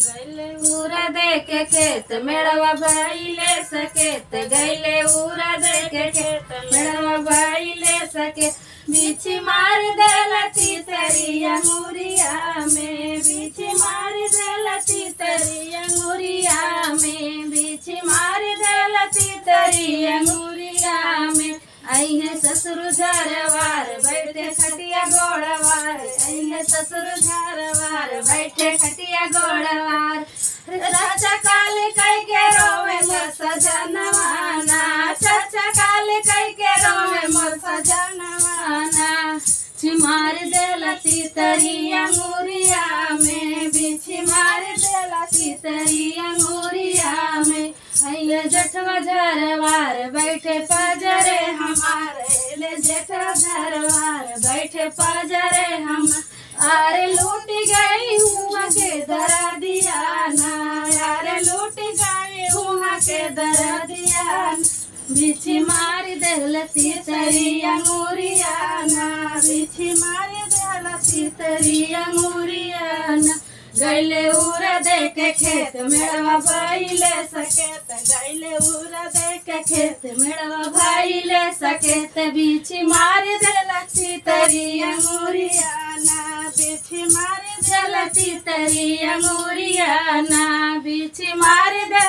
गैले उरा देके खेत मेड़वा भाईले सकेत गैले उरा देके खेत मेड़वा भाईले सके बिछी मार देलती तेरी अंगुरिया में बिछी मार देलती तेरी अंगुरिया में बिछी मार देलती तेरी अंगुरिया में आई है ससुर झारवार बैठे खटिया गोड़वार आई है ससुर झारवार बैठे खटिया गोड़वार चाचा काले कई के रोवे मोर सजनवाना चाचा काले कई के रोवे मोर सजनवाना छिमार देलती तरी अंगुरिया में बिछी मार देलती तरी अंगुरिया में अइले जेठवा झरवार बैठे पजरे हमारे ले जेठवा झरवार बैठे पजरे हम अरे लूट गई हुआ के दरा दिया ना अरे लूट गई हुआ के दरा दिया बिछी मार देलती तरी अंगुरिया ना बिछी मार देलती तरी अंगुरिया ना गैले उरा देके खेत मेड़वा भाईले सकेत गैले उरा देके खेत मेड़वा भाईले सकेत बिछी मार देलती तरी अंगुरिया ना बिछी मार देलती तरी अंगुरिया ना बिछी मार दे